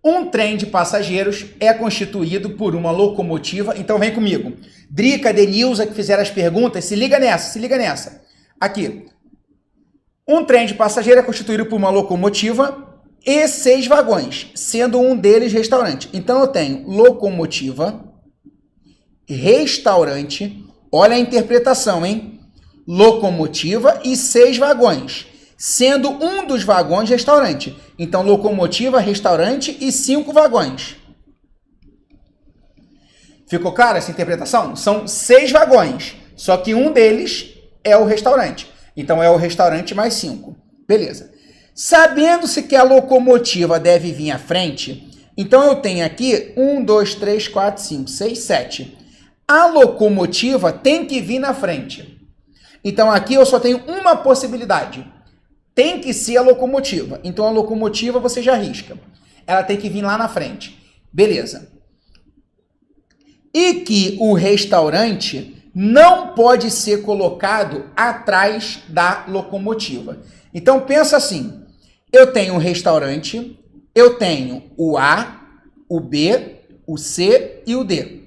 Um trem de passageiros é constituído por uma locomotiva. Então vem comigo. Drica, Denilza, que fizeram as perguntas, se liga nessa, se liga nessa. Aqui. Um trem de passageiro é constituído por uma locomotiva e 6 vagões, sendo um deles restaurante. Então eu tenho locomotiva, restaurante, olha a interpretação, hein? Locomotiva e 6 vagões, sendo um dos vagões restaurante. Então, locomotiva, restaurante e 5 vagões. Ficou clara essa interpretação? São 6 vagões, só que um deles é o restaurante. Então, é o restaurante mais 5. Beleza. Sabendo-se que a locomotiva deve vir à frente, então eu tenho aqui 1, 2, 3, 4, 5, 6, 7. A locomotiva tem que vir na frente. Então, aqui eu só tenho uma possibilidade. Tem que ser a locomotiva. Então, a locomotiva você já risca. Ela tem que vir lá na frente. Beleza. E que o restaurante não pode ser colocado atrás da locomotiva. Então, pensa assim. Eu tenho um restaurante, eu tenho o A, o B, o C e o D.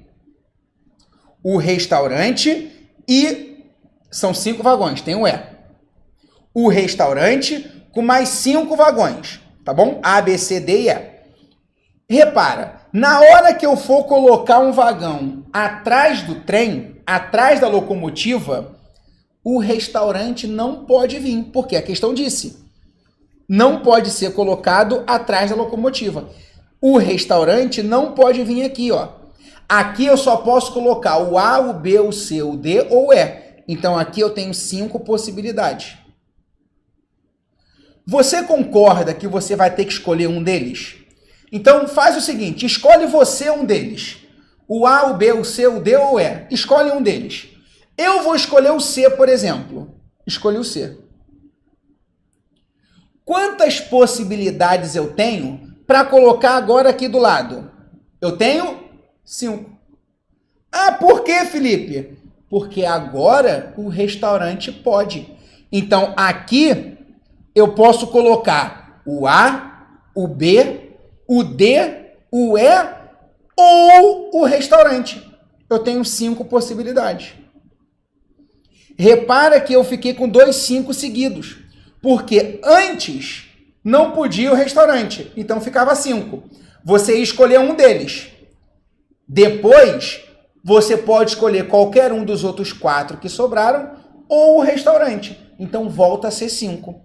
O restaurante e são 5 vagões, tem o E. O restaurante com mais 5 vagões, tá bom? A, B, C, D e E. Repara, na hora que eu for colocar um vagão atrás do trem, atrás da locomotiva, o restaurante não pode vir, porque a questão disse, não pode ser colocado atrás da locomotiva. O restaurante não pode vir aqui, ó. Aqui eu só posso colocar o A, o B, o C, o D ou o E. Então aqui eu tenho 5 possibilidades. Você concorda que você vai ter que escolher um deles? Então faz o seguinte, escolhe você um deles. O A, o B, o C, o D ou o E. Escolhe um deles. Eu vou escolher o C, por exemplo. Escolhi o C. Quantas possibilidades eu tenho para colocar agora aqui do lado? Eu tenho 5. Ah, por quê, Felipe? Porque agora o restaurante pode. Então aqui eu posso colocar o A, o B, o D, o E ou o restaurante. Eu tenho 5 possibilidades. Repara que eu fiquei com 2 5 seguidos. Porque antes não podia o restaurante. Então ficava 5. Você ia escolher um deles. Depois, você pode escolher qualquer um dos outros 4 que sobraram ou o restaurante. Então volta a ser 5.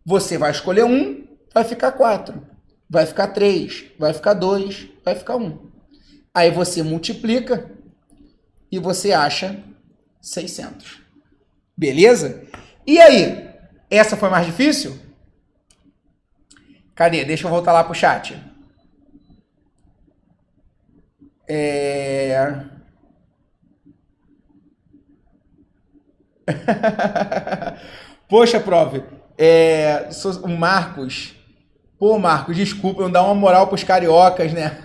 Você vai escolher um, vai ficar 4. Vai ficar 3, vai ficar 2, vai ficar 1. Aí você multiplica e você acha 600. Beleza? E aí? Essa foi mais difícil? Cadê? Deixa eu voltar lá pro chat. Poxa, prof. O Marcos. Pô, Marcos, desculpa, não dá uma moral pros cariocas, né?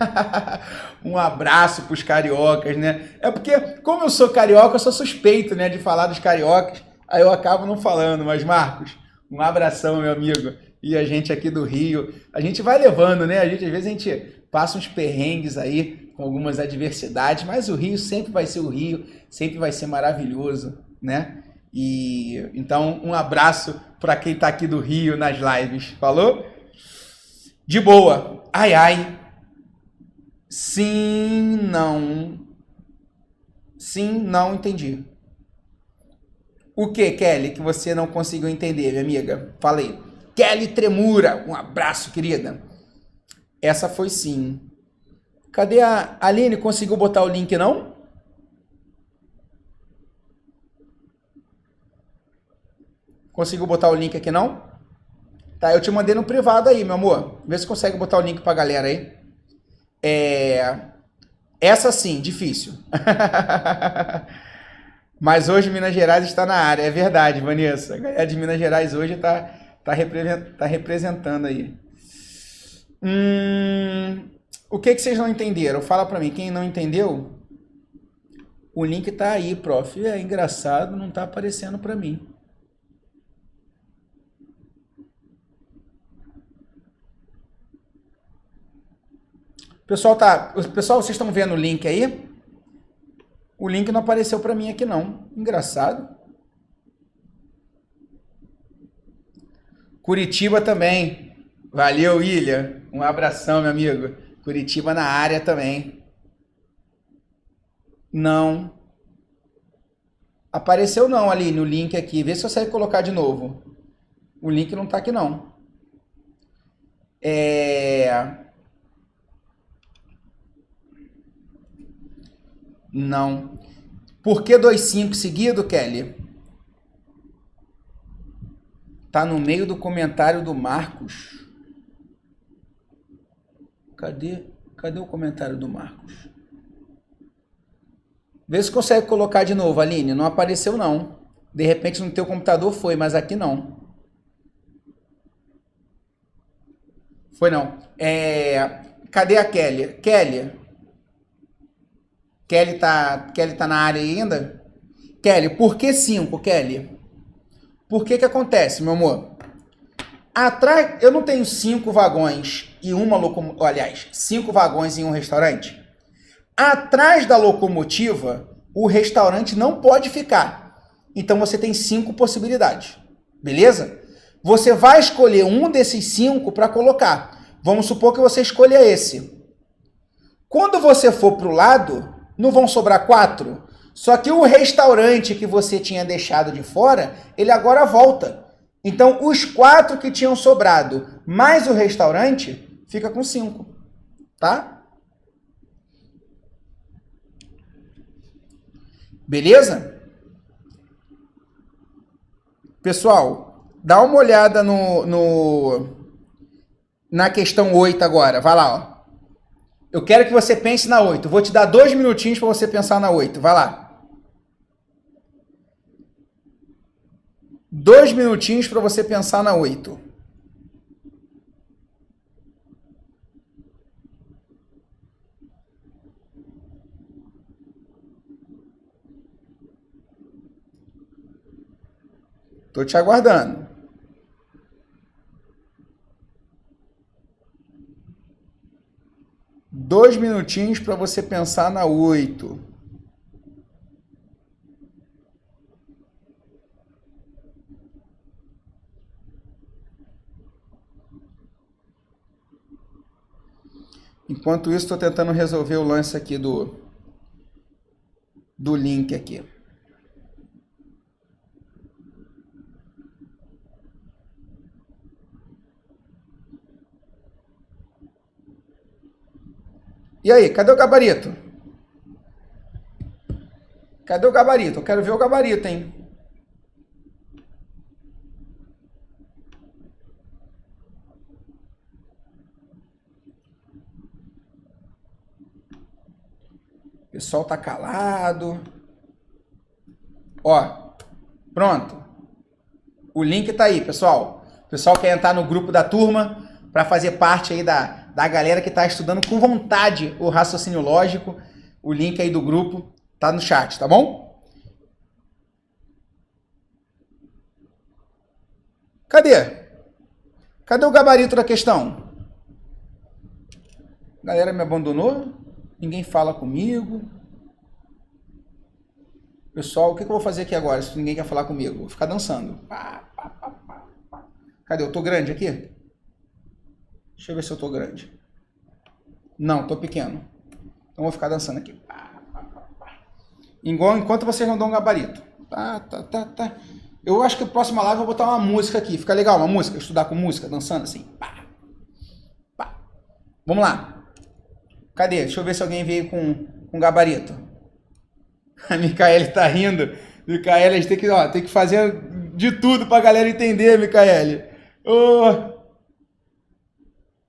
Um abraço pros cariocas, né? É porque, como eu sou carioca, eu sou suspeito, né, de falar dos cariocas. Aí eu acabo não falando, mas Marcos, um abração, meu amigo. E a gente aqui do Rio, a gente vai levando, né? Às vezes a gente passa uns perrengues aí, com algumas adversidades, mas o Rio sempre vai ser o Rio, sempre vai ser maravilhoso, né? E então, um abraço para quem tá aqui do Rio nas lives. Falou? De boa. Ai, ai. Sim, não. Sim, não entendi. O que, Kelly, que você não conseguiu entender, minha amiga? Falei. Kelly Tremura, um abraço, querida. Essa foi sim. Cadê a Aline? Conseguiu botar o link, não? Conseguiu botar o link aqui, não? Tá, eu te mandei no privado aí, meu amor. Vê se consegue botar o link pra galera aí. Essa sim, difícil. Mas hoje Minas Gerais está na área, é verdade, Vanessa. A galera de Minas Gerais hoje tá representando aí. O que vocês não entenderam? Fala pra mim, quem não entendeu? O link tá aí, prof. É engraçado, não tá aparecendo pra mim. Pessoal, vocês estão vendo o link aí? O link não apareceu para mim aqui não. Engraçado. Curitiba também. Valeu, William. Um abração, meu amigo. Curitiba na área também. Não. Apareceu não ali no link aqui. Vê se eu sei colocar de novo. O link não tá aqui não. Não. Por que 2,5 seguido, Kelly? Tá no meio do comentário do Marcos. Cadê o comentário do Marcos? Vê se consegue colocar de novo, Aline. Não apareceu não. De repente no teu computador foi, mas aqui não. Foi não. Cadê a Kelly? Kelly tá na área ainda? Kelly, por que 5, Kelly? Por que acontece, meu amor? Atrás, eu não tenho 5 vagões e uma locomotiva, aliás, 5 vagões em um restaurante. Atrás da locomotiva, o restaurante não pode ficar. Então você tem 5 possibilidades, beleza? Você vai escolher um desses 5 para colocar. Vamos supor que você escolha esse. Quando você for para o lado, não vão sobrar 4? Só que o restaurante que você tinha deixado de fora, ele agora volta. Então, os 4 que tinham sobrado, mais o restaurante, fica com 5, tá? Beleza? Pessoal, dá uma olhada na questão 8 agora. Vai lá, ó. Eu quero que você pense na 8. Vou te dar 2 minutinhos para você pensar na 8. Vai lá. 2 minutinhos para você pensar na 8. Tô te aguardando. Dois minutinhos para você pensar na 8. Enquanto isso, estou tentando resolver o lance aqui do link aqui. E aí, cadê o gabarito? Cadê o gabarito? Eu quero ver o gabarito, hein? O pessoal tá calado. Ó, pronto. O link tá aí, pessoal. O pessoal quer entrar no grupo da turma para fazer parte aí da galera que está estudando com vontade o raciocínio lógico. O link aí do grupo tá no chat, tá bom? Cadê? Cadê o gabarito da questão? A galera me abandonou? Ninguém fala comigo? Pessoal, o que eu vou fazer aqui agora se ninguém quer falar comigo? Vou ficar dançando. Cadê? Eu tô grande aqui? Deixa eu ver se eu tô grande. Não, tô pequeno. Então vou ficar dançando aqui. Enquanto vocês não dão um gabarito. Tá. Eu acho que a próxima live eu vou botar uma música aqui. Fica legal, uma música. Estudar com música, dançando assim. Vamos lá. Cadê? Deixa eu ver se alguém veio com gabarito. A Micaele tá rindo. Micaele, a gente tem que fazer de tudo pra galera entender, Micaele.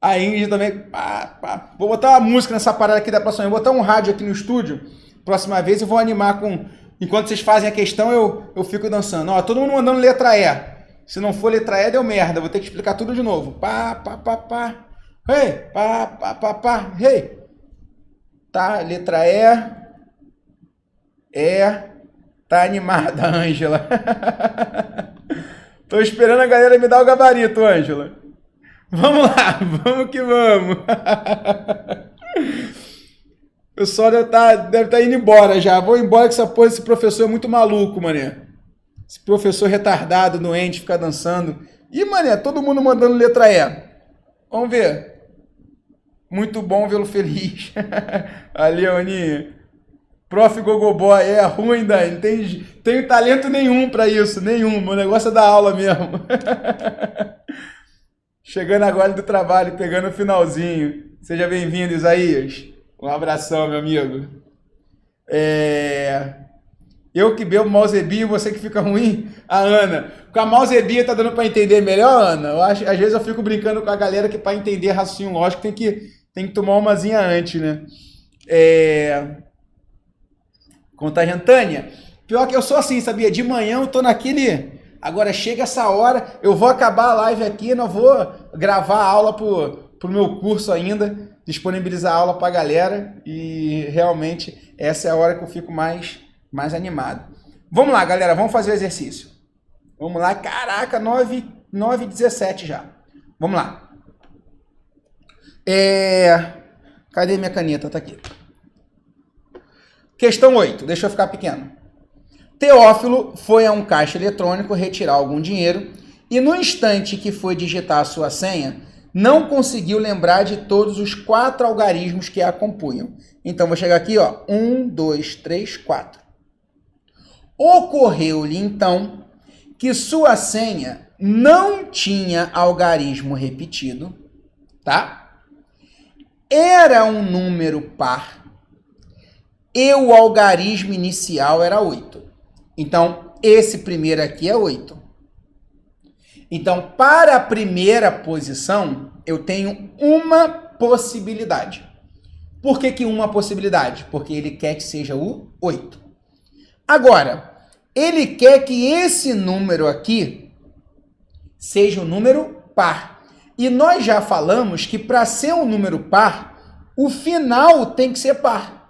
A Ingrid também. Vou botar uma música nessa parada aqui da próxima vez. Vou botar um rádio aqui no estúdio. Próxima vez eu vou animar com... Enquanto vocês fazem a questão, eu fico dançando. Ó, todo mundo mandando letra E. Se não for letra E, deu merda. Vou ter que explicar tudo de novo. Hey, hey. Tá, letra E. Tá animada, Ângela. Tô esperando a galera me dar o gabarito, Ângela. Vamos lá, vamos que vamos. O pessoal deve tá indo embora já. Vou embora que essa porra, esse professor é muito maluco, mané. Esse professor retardado, doente, fica dançando. Ih, mané, todo mundo mandando letra E. Vamos ver. Muito bom vê-lo feliz. Ali, Aninha. Prof. Gogoboy, é ruim, Dani. Não tenho talento nenhum pra isso, nenhum. O negócio é da aula mesmo. Chegando agora do trabalho, pegando o finalzinho. Seja bem-vindo, Isaías. Um abração, meu amigo. Eu que bebo Malzebia e você que fica ruim? A Ana. Com a Malzebia tá dando pra entender melhor, Ana? Às vezes eu fico brincando com a galera que pra entender raciocínio lógico tem que tomar umazinha antes, né? Contagiantânia. Pior que eu sou assim, sabia? De manhã eu tô naquele... Agora chega essa hora, eu vou acabar a live aqui, não vou gravar a aula pro meu curso ainda, disponibilizar a aula pra galera e realmente essa é a hora que eu fico mais animado. Vamos lá, galera, vamos fazer o exercício. Vamos lá, caraca, 9h17 já. Vamos lá. Cadê minha caneta? Tá aqui. Questão 8, deixa eu ficar pequeno. Teófilo foi a um caixa eletrônico retirar algum dinheiro e no instante que foi digitar a sua senha, não conseguiu lembrar de todos os 4 algarismos que a compunham. Então, vou chegar aqui, ó, 1, 2, 3, 4. Ocorreu-lhe, então, que sua senha não tinha algarismo repetido, tá? Era um número par e o algarismo inicial era 8. Então, esse primeiro aqui é 8. Então, para a primeira posição, eu tenho uma possibilidade. Por que uma possibilidade? Porque ele quer que seja o 8. Agora, ele quer que esse número aqui seja um número par. E nós já falamos que para ser um número par, o final tem que ser par.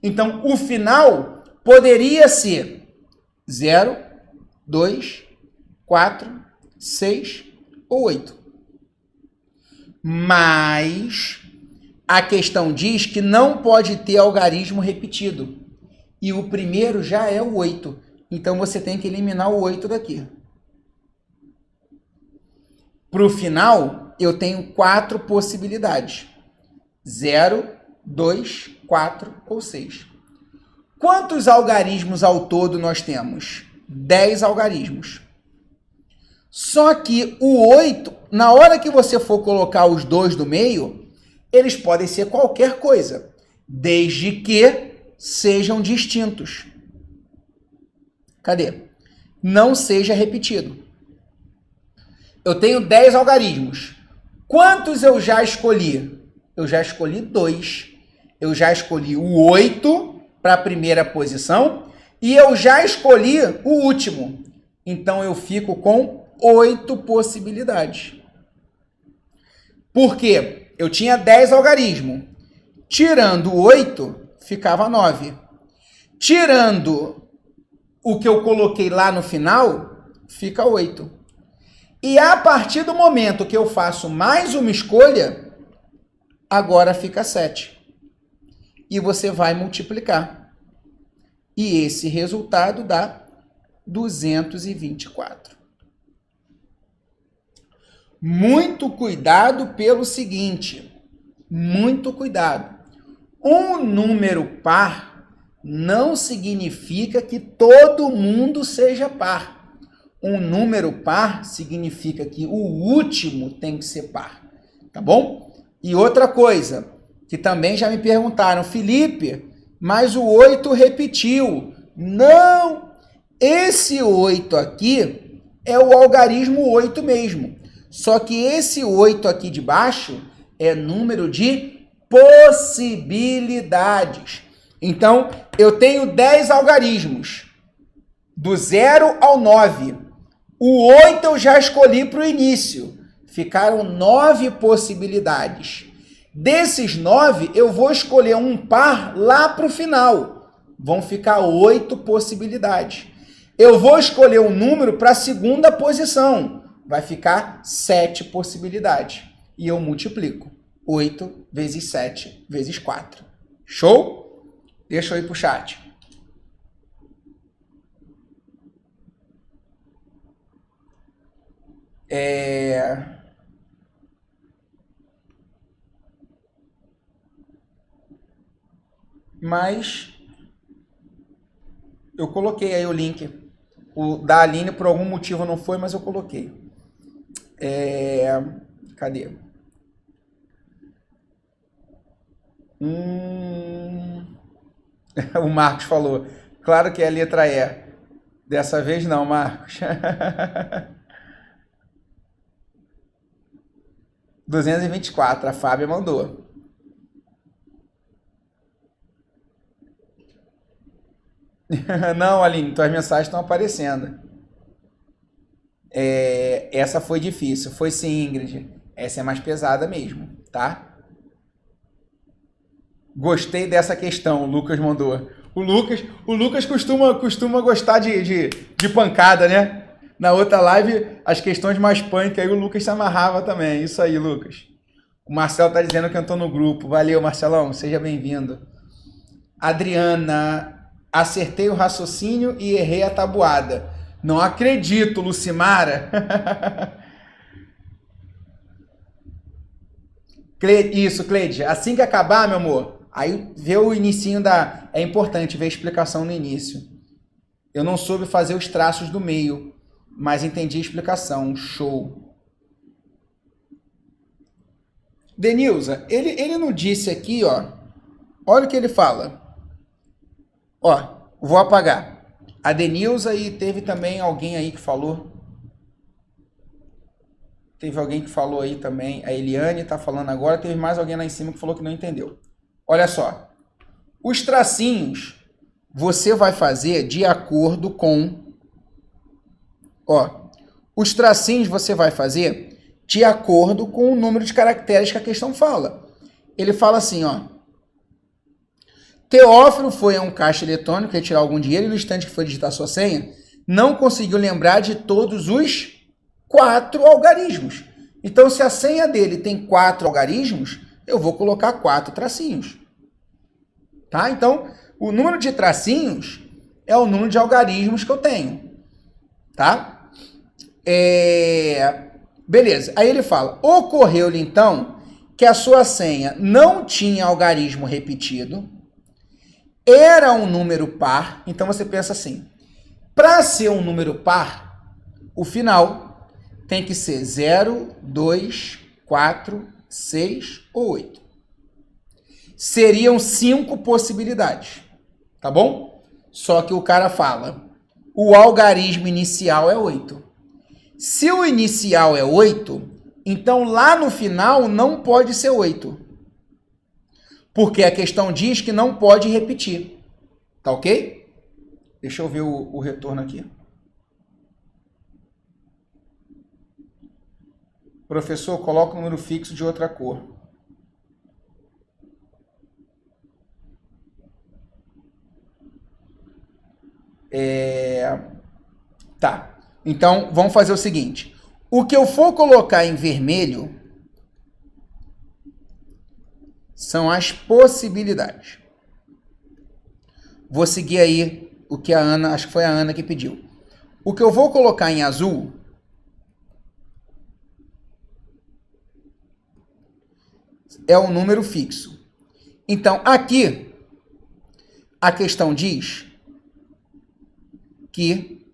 Então, o final poderia ser 0, 2, 4, 6 ou 8. Mas a questão diz que não pode ter algarismo repetido. E o primeiro já é o 8. Então você tem que eliminar o 8 daqui. Para o final, eu tenho 4 possibilidades. 0, 2, 4 ou 6. Quantos algarismos ao todo nós temos? 10 algarismos. Só que o 8, na hora que você for colocar os dois do meio, eles podem ser qualquer coisa, desde que sejam distintos. Cadê? Não seja repetido. Eu tenho 10 algarismos. Quantos eu já escolhi? Eu já escolhi 2. Eu já escolhi o 8 para a primeira posição e eu já escolhi o último. Então, eu fico com 8 possibilidades. Por quê? Eu tinha 10 algarismos. Tirando 8, ficava 9. Tirando o que eu coloquei lá no final, fica 8. E a partir do momento que eu faço mais uma escolha, agora fica 7. E você vai multiplicar. E esse resultado dá 224. Muito cuidado pelo seguinte, muito cuidado. Um número par não significa que todo mundo seja par. Um número par significa que o último tem que ser par, tá bom? E outra coisa, que também já me perguntaram, Felipe, mas o 8 repetiu. Não! Esse 8 aqui é o algarismo 8 mesmo. Só que esse 8 aqui de baixo é número de possibilidades. Então, eu tenho 10 algarismos, do 0 ao 9. O 8 eu já escolhi para o início. Ficaram 9 possibilidades. Desses 9, eu vou escolher um par lá para o final. Vão ficar 8 possibilidades. Eu vou escolher um número para a segunda posição. Vai ficar 7 possibilidades. E eu multiplico. 8 vezes 7 vezes 4. Show? Deixa eu ir para o chat. Mas eu coloquei aí o link. O da Aline por algum motivo não foi, mas eu coloquei. Cadê? O Marcos falou. Claro que é a letra E. Dessa vez não, Marcos. 224, a Fábia mandou. Não, Aline, tuas mensagens estão aparecendo. Essa foi difícil. Foi sim, Ingrid. Essa é mais pesada mesmo, tá? Gostei dessa questão, o Lucas mandou. O Lucas costuma gostar de pancada, né? Na outra live, as questões mais punk, aí o Lucas se amarrava também. Isso aí, Lucas. O Marcelo tá dizendo que entrou no grupo. Valeu, Marcelão. Seja bem-vindo. Adriana... Acertei o raciocínio e errei a tabuada. Não acredito, Lucimara. Isso, Cleide. Assim que acabar, meu amor, aí vê o inicinho da... É importante ver a explicação no início. Eu não soube fazer os traços do meio, mas entendi a explicação. Show. Denilza, ele não disse aqui, ó. Olha o que ele fala. Ó, vou apagar. A Denilza e teve também alguém aí que falou. Teve alguém que falou aí também. A Eliane tá falando agora. Teve mais alguém lá em cima que falou que não entendeu. Olha só. Os tracinhos você vai fazer de acordo com... Ó, os tracinhos você vai fazer de acordo com o número de caracteres que a questão fala. Ele fala assim, ó. Teófilo foi a um caixa eletrônico retirar algum dinheiro e no instante que foi digitar sua senha, não conseguiu lembrar de todos os 4 algarismos. Então, se a senha dele tem 4 algarismos, eu vou colocar 4 tracinhos. Tá? Então, o número de tracinhos é o número de algarismos que eu tenho. Tá? Beleza. Aí ele fala, ocorreu-lhe então que a sua senha não tinha algarismo repetido, era um número par, então você pensa assim, para ser um número par, o final tem que ser 0, 2, 4, 6 ou 8. Seriam 5 possibilidades, tá bom? Só que o cara fala, o algarismo inicial é 8. Se o inicial é 8, então lá no final não pode ser 8. Porque a questão diz que não pode repetir. Tá ok? Deixa eu ver o retorno aqui. Professor, coloca o número fixo de outra cor. Tá. Então, vamos fazer o seguinte. O que eu for colocar em vermelho são as possibilidades. Vou seguir aí o que a Ana, acho que foi a Ana que pediu. O que eu vou colocar em azul é o número fixo. Então, aqui, a questão diz que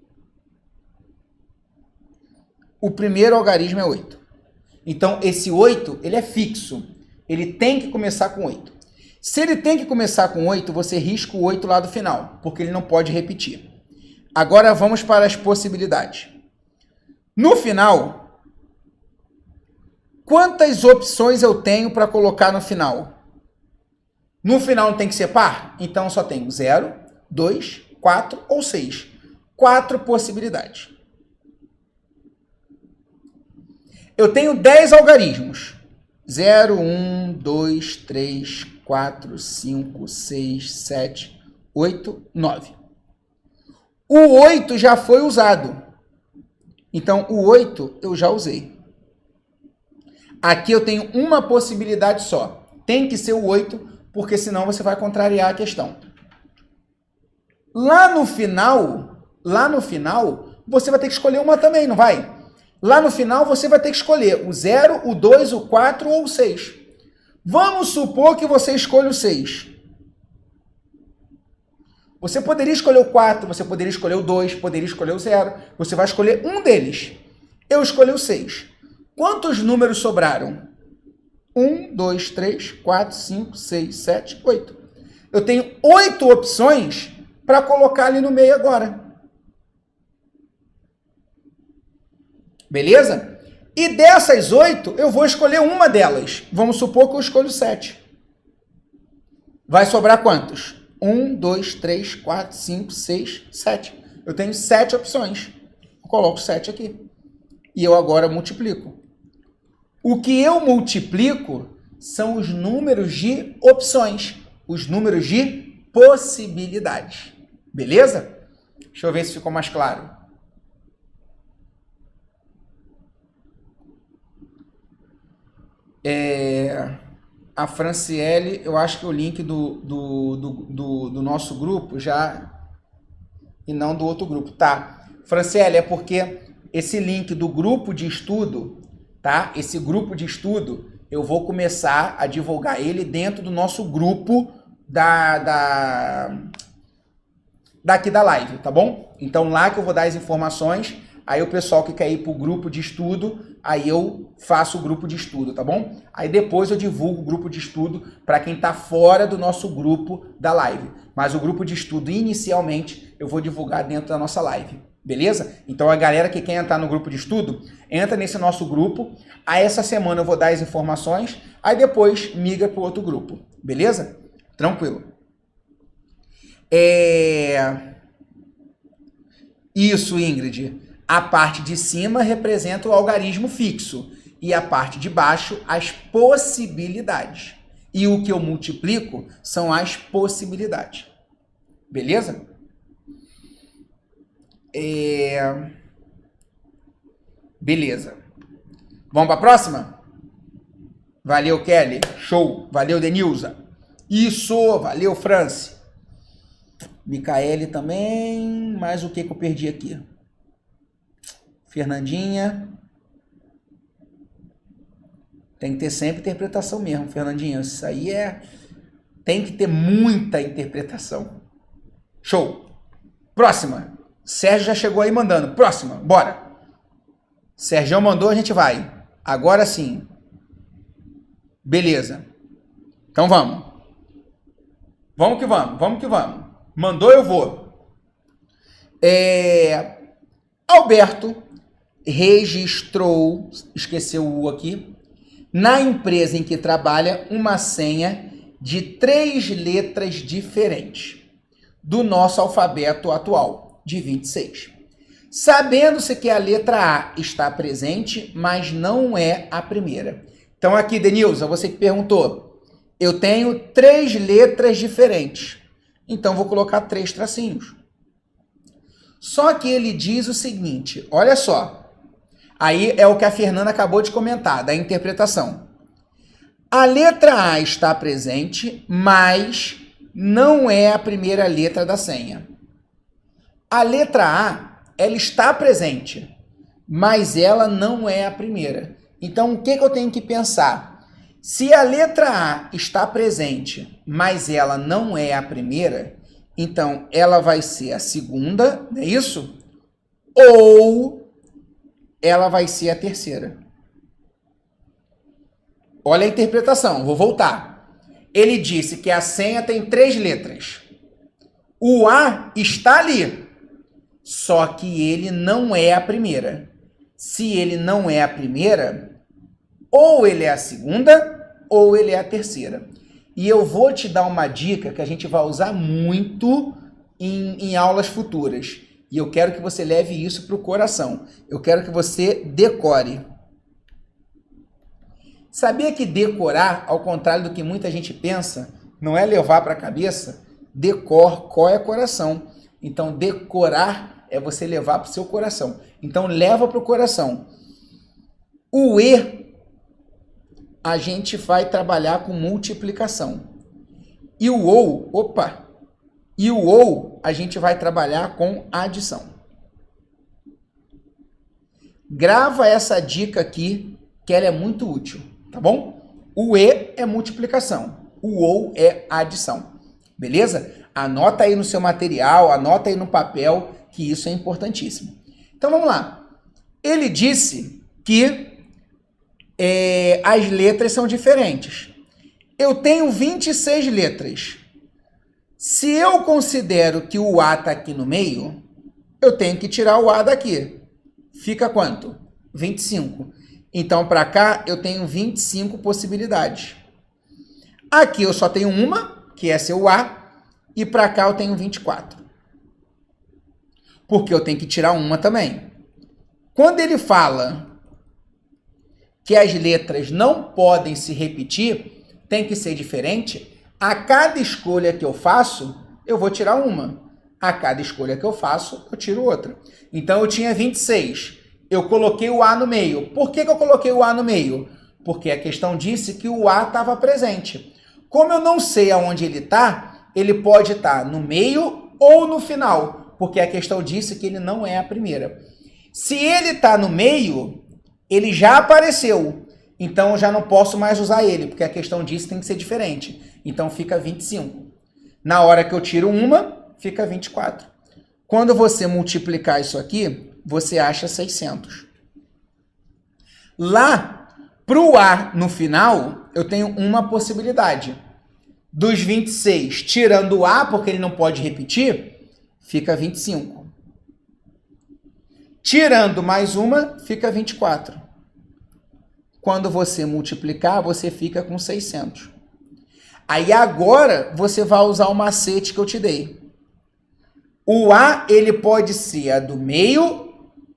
o primeiro algarismo é 8. Então, esse 8, ele é fixo. Ele tem que começar com 8. Se ele tem que começar com 8, você risca o 8 lá do final, porque ele não pode repetir. Agora vamos para as possibilidades. No final, quantas opções eu tenho para colocar no final? No final não tem que ser par? Então eu só tenho 0, 2, 4 ou 6. 4 possibilidades. Eu tenho 10 algarismos. 0, 1, 2, 3, 4, 5, 6, 7, 8, 9. O 8 já foi usado. Então, o 8 eu já usei. Aqui eu tenho uma possibilidade só. Tem que ser o 8, porque senão você vai contrariar a questão. Lá no final, você vai ter que escolher uma também, não vai? Lá no final, você vai ter que escolher o 0, o 2, o 4 ou o 6. Vamos supor que você escolha o 6. Você poderia escolher o 4, você poderia escolher o 2, poderia escolher o 0. Você vai escolher um deles. Eu escolhi o 6. Quantos números sobraram? 1, 2, 3, 4, 5, 6, 7, 8. Eu tenho 8 opções para colocar ali no meio agora. Beleza? E dessas 8, eu vou escolher uma delas. Vamos supor que eu escolho 7. Vai sobrar quantos? 1, 2, 3, 4, 5, 6, 7. Eu tenho 7 opções. Eu coloco 7 aqui. E eu agora multiplico. O que eu multiplico são os números de opções. Os números de possibilidades. Beleza? Deixa eu ver se ficou mais claro. A Franciele, eu acho que o link do nosso grupo já... E não do outro grupo, tá? Franciele, é porque esse link do grupo de estudo, tá? Esse grupo de estudo, eu vou começar a divulgar ele dentro do nosso grupo daqui da live, tá bom? Então lá que eu vou dar as informações, aí o pessoal que quer ir pro grupo de estudo, aí eu faço o grupo de estudo, tá bom? Aí depois eu divulgo o grupo de estudo para quem tá fora do nosso grupo da live. Mas o grupo de estudo, inicialmente, eu vou divulgar dentro da nossa live, beleza? Então a galera que quer entrar no grupo de estudo, entra nesse nosso grupo. Aí essa semana eu vou dar as informações, aí depois migra pro outro grupo, beleza? Tranquilo. Isso, Ingrid. A parte de cima representa o algarismo fixo e a parte de baixo as possibilidades. E o que eu multiplico são as possibilidades. Beleza? Beleza. Vamos para a próxima? Valeu, Kelly. Show. Valeu, Denilza. Isso. Valeu, France. Micaele também. Mais o que eu perdi aqui? Fernandinha. Tem que ter sempre interpretação mesmo, Fernandinha. Isso aí tem que ter muita interpretação. Show. Próxima. Sérgio já chegou aí mandando. Próxima. Bora. Sérgio mandou, a gente vai. Agora sim. Beleza. Então vamos. Vamos que vamos. Vamos que vamos. Mandou, eu vou. Alberto registrou, esqueceu o U aqui, na empresa em que trabalha, uma senha de 3 letras diferentes do nosso alfabeto atual, de 26. Sabendo-se que a letra A está presente, mas não é a primeira. Então aqui, Denilza, você que perguntou, eu tenho 3 letras diferentes. Então vou colocar 3 tracinhos. Só que ele diz o seguinte, olha só. Aí é o que a Fernanda acabou de comentar, da interpretação. A letra A está presente, mas não é a primeira letra da senha. A letra A, ela está presente, mas ela não é a primeira. Então, o que eu tenho que pensar? Se a letra A está presente, mas ela não é a primeira, então ela vai ser a segunda, não é isso? Ou ela vai ser a terceira. Olha a interpretação, vou voltar. Ele disse que a senha tem 3 letras. O A está ali, só que ele não é a primeira. Se ele não é a primeira, ou ele é a segunda, ou ele é a terceira. E eu vou te dar uma dica que a gente vai usar muito em aulas futuras. E eu quero que você leve isso para o coração. Eu quero que você decore. Sabia que decorar, ao contrário do que muita gente pensa, não é levar para a cabeça? Cor é coração. Então, decorar é você levar para o seu coração. Então, leva para o coração. O E a gente vai trabalhar com multiplicação. E o ou, a gente vai trabalhar com adição. Grava essa dica aqui, que ela é muito útil, tá bom? O e é multiplicação, o ou é adição, beleza? Anota aí no seu material, anota aí no papel, que isso é importantíssimo. Então vamos lá. Ele disse que as letras são diferentes. Eu tenho 26 letras. Se eu considero que o A está aqui no meio, eu tenho que tirar o A daqui. Fica quanto? 25. Então, para cá, eu tenho 25 possibilidades. Aqui eu só tenho uma, que é ser o A, e para cá eu tenho 24. Porque eu tenho que tirar uma também. Quando ele fala que as letras não podem se repetir, tem que ser diferente, a cada escolha que eu faço, eu vou tirar uma. A cada escolha que eu faço, eu tiro outra. Então, eu tinha 26. Eu coloquei o A no meio. Por que eu coloquei o A no meio? Porque a questão disse que o A estava presente. Como eu não sei aonde ele pode estar no meio ou no final. Porque a questão disse que ele não é a primeira. Se ele está no meio, ele já apareceu. Então, eu já não posso mais usar ele, porque a questão disse que tem que ser diferente. Então, fica 25. Na hora que eu tiro uma, fica 24. Quando você multiplicar isso aqui, você acha 600. Lá, para o A no final, eu tenho uma possibilidade. Dos 26, tirando o A, porque ele não pode repetir, fica 25. Tirando mais uma, fica 24. Quando você multiplicar, você fica com 600. Aí agora, você vai usar o macete que eu te dei. O A, ele pode ser a do meio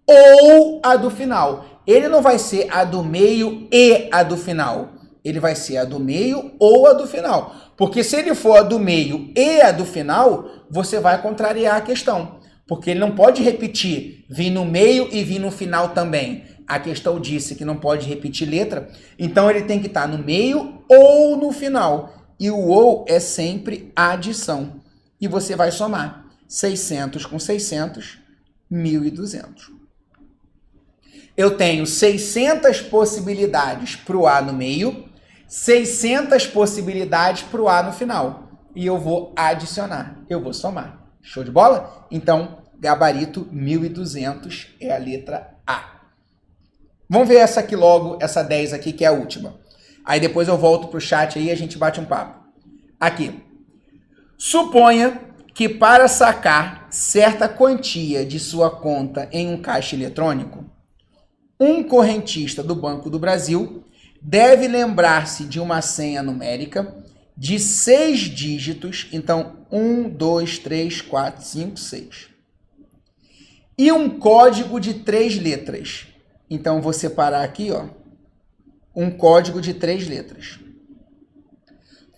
ou a do final. Ele não vai ser a do meio e a do final. Ele vai ser a do meio ou a do final. Porque se ele for a do meio e a do final, você vai contrariar a questão. Porque ele não pode repetir, vir no meio e vir no final também. A questão disse que não pode repetir letra, então ele tem que estar no meio ou no final. E o ou é sempre adição. E você vai somar 600 com 600, 1.200. Eu tenho 600 possibilidades para o A no meio, 600 possibilidades para o A no final. E eu vou adicionar, eu vou somar. Show de bola? Então, gabarito 1.200 é a letra A. Vamos ver essa aqui logo, essa 10 aqui, que é a última. Aí depois eu volto para o chat aí e a gente bate um papo. Aqui. Suponha que para sacar certa quantia de sua conta em um caixa eletrônico, um correntista do Banco do Brasil deve lembrar-se de uma senha numérica de 6 dígitos, então 1, 2, 3, 4, 5, 6. E um código de 3 letras. Então, vou separar aqui, ó, um código de 3 letras.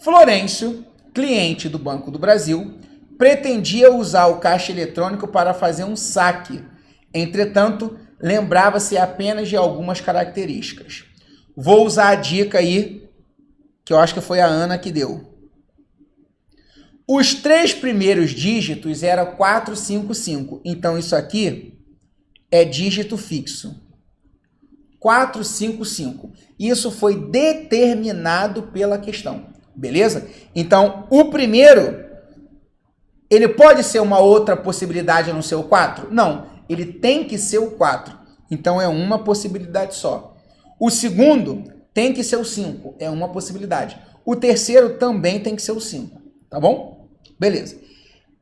Florencio, cliente do Banco do Brasil, pretendia usar o caixa eletrônico para fazer um saque. Entretanto, lembrava-se apenas de algumas características. Vou usar a dica aí, que eu acho que foi a Ana que deu. Os 3 primeiros dígitos eram 455. Então, isso aqui é dígito fixo. 455. Isso foi determinado pela questão. Beleza? Então, o primeiro, ele pode ser uma outra possibilidade a não ser o 4? Não. Ele tem que ser o 4. Então, é uma possibilidade só. O segundo tem que ser o 5. É uma possibilidade. O terceiro também tem que ser o 5. Tá bom? Beleza.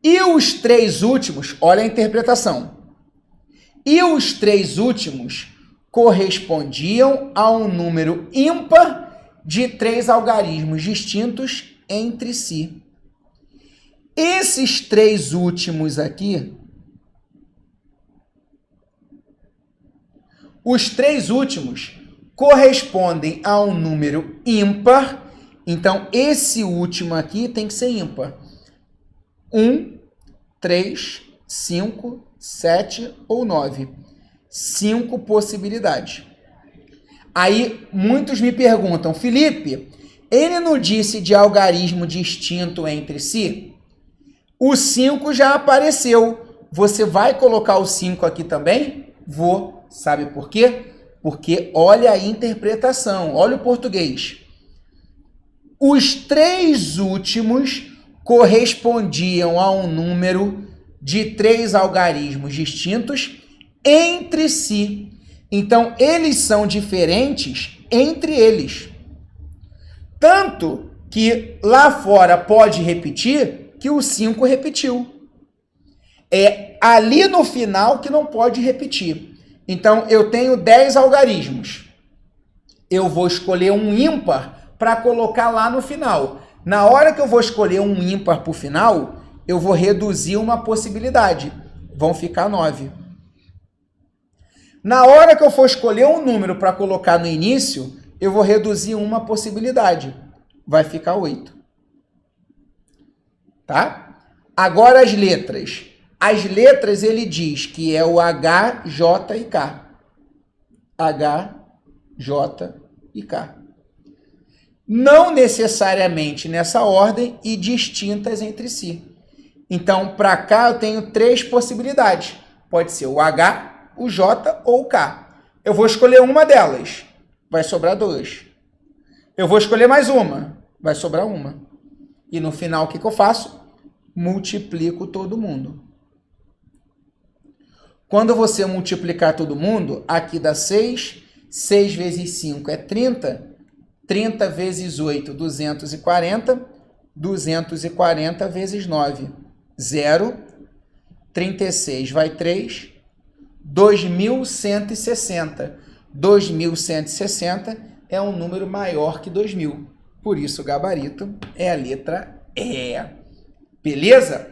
E os 3 últimos, olha a interpretação. E os 3 últimos correspondiam a um número ímpar de 3 algarismos distintos entre si. Esses 3 últimos aqui, os 3 últimos correspondem a um número ímpar, então esse último aqui tem que ser ímpar. 1, 3, 5, 7 ou 9. 5 possibilidades. Aí muitos me perguntam, Felipe, ele não disse de algarismo distinto entre si? O 5 já apareceu. Você vai colocar o 5 aqui também? Vou. Sabe por quê? Porque olha a interpretação, olha o português. Os 3 últimos correspondiam a um número de 3 algarismos distintos entre si. Então, eles são diferentes entre eles. Tanto que lá fora pode repetir que o 5 repetiu. É ali no final que não pode repetir. Então, eu tenho 10 algarismos. Eu vou escolher um ímpar para colocar lá no final. Na hora que eu vou escolher um ímpar para o final, eu vou reduzir uma possibilidade. Vão ficar 9. Na hora que eu for escolher um número para colocar no início, eu vou reduzir uma possibilidade. Vai ficar 8. Tá? Agora as letras. As letras ele diz que é o H, J e K. H, J e K. Não necessariamente nessa ordem e distintas entre si. Então, para cá eu tenho 3 possibilidades. Pode ser o H, o J ou o K. Eu vou escolher uma delas. Vai sobrar 2. Eu vou escolher mais uma. Vai sobrar uma. E no final, o que eu faço? Multiplico todo mundo. Quando você multiplicar todo mundo, aqui dá 6. 6 vezes 5 é 30. 30 vezes 8, 240. 240 vezes 9, 0. 36 vai 3. 2.160. 2.160 é um número maior que 2.000. Por isso, o gabarito é a letra E. Beleza?